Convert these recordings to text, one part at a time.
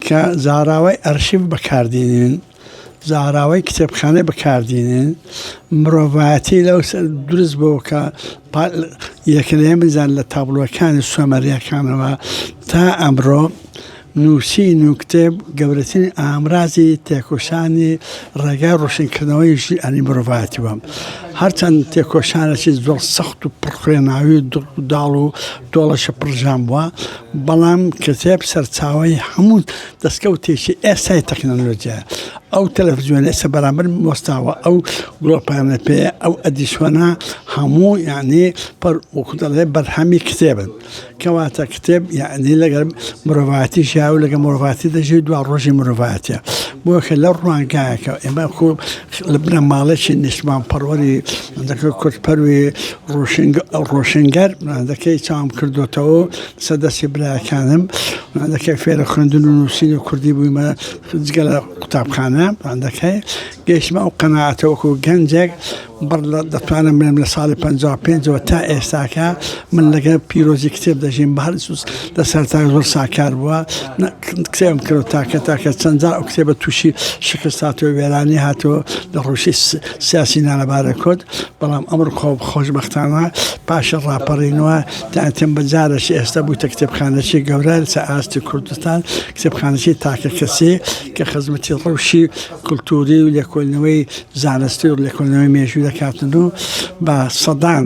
کە زاراوەی ئەرشیف بەکاردێنین، زاراوەی کتێبخانەی بەکاردێنین، مرۆڤایەتی لەو دروست بوو کە یەکلەیە بزان لە تابلۆکانی سۆمەریەکانەوە تا ئەمڕۆ نووسین و کتێب گەورەترین ئامرازی تێکۆشانی ڕێگای ڕۆشنکردنەوەی ژیانی مرۆڤایەتی وە. هەرچەند تێکۆشانێکی زۆر سەخت و پڕخوێناوی و داڵ و دۆڵەشە پڕژام بووە، بەڵام کتێب سەرچاوەی هەموو دەستکەوتێکی ئێستای تەکنۆلۆجیایە. ئەو تەلەڤیزیۆنە ئێستا بەرامبەر وەستاوە، ئەو گڵۆپانە پێ ئەو ئەدیسۆنە هەموو یعنی وەکو دەڵێ بەرهەمی کتێبن، کەواتە کتێب یعنی لەگەڵ مرۆڤایەتی ژیاوە و لەگەڵ مرۆڤایەتی دەژی دوا ڕۆژی مرۆڤایەتیە. بۆیە لەو ڕوانگایەکە ئێمە لە بنەماڵێکی نیشتمان پەروەری کورتپەروی ڕۆشنگەر دەکەی چاوم کردوتەوە سەدەستی برایەکانم دەکەی فێرە خوێندن و نووسین و کوردی بوویمە جگە لە قوتابخانە دەکەی گەیشتمە ئەو قەناعەتەوەکو گەنجێک دەتوانم بڵێم لە ساڵی 55ەوە تا ئێستاکە من لەگەڵ پیرۆزی کتێب دەژیم بە هەرسوس لە سەرتا زۆر ساکار بووە، کتێبم کرد تاکە چەند جار ئەو کتێبە تووشی شکست هاتووە، وێرانی هاتووە لە ڕۆژی سیاسی نانەبارە کورد، بەڵام ئەمڕۆ خۆشبەختانە پاشە ڕاپەڕینەوە تاەتێن بەجارەشی ئێستا بوویتە کتێبخانەی گەورە لە ئاستی کوردستان، کتێبخانەی تاکە کەسێ کە خزمەتی ڕەوشی کولتوری و لێکۆڵینەوەی زانستی و لێکۆڵینەوەی مێژووی دەکاتن و بە سەدان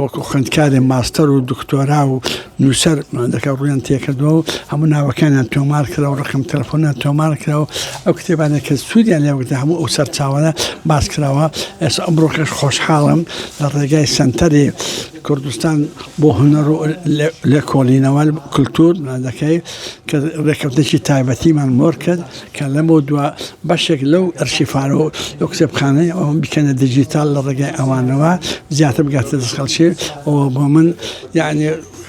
وەکو خوێندکاری ماستەر و دکتۆرا و نووسەر دەکە ڕوویان تێکردووە و هەموو ناوەکانیان تۆمار کرا و ڕقم تەلەفۆنیان تۆمار کرا و ئەو کتێبانێک کە سوودیان لێوەگرتە هەموو ئەو سەرچاوانە باس کراوە. ئێستا ئەمڕۆکەش خۆشحاڵم لە ڕێگای سەنتەری کوردستان بۆ هونەر و لێکۆڵینەوە کولتور دەکەی کە ڕێکەوتێکی تایبەتیمان مۆر کرد کە لەمە دووە بەشێک لەو ئەرشیفانە و لەو کتێبخانەی ئەوە بکەنە دیجیتال لە ڕێگای ئەوانەوە زیاتر بگاتە دەست خەڵکی. ئەوە بۆ من یعنی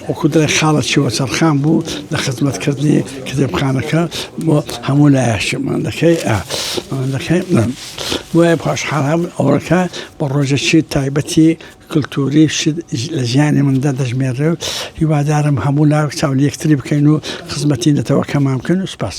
وەکو دڵی خاڵەتیوە سەرخان بوو لە خزمەتکردنی کتێبخانەکە بۆ هەموو لایەشمان دەکەی بۆیە خۆشحاڵم ئەوڕەکە بە ڕۆژێکی تایبەتی کللتوری لە ژیانی مندا دەژمێڕێ و هیوادارم هەموو لاو چاو لە یەکتری بکەین و خزمەتی نەتەوەکەمان بکەن و سوپاس.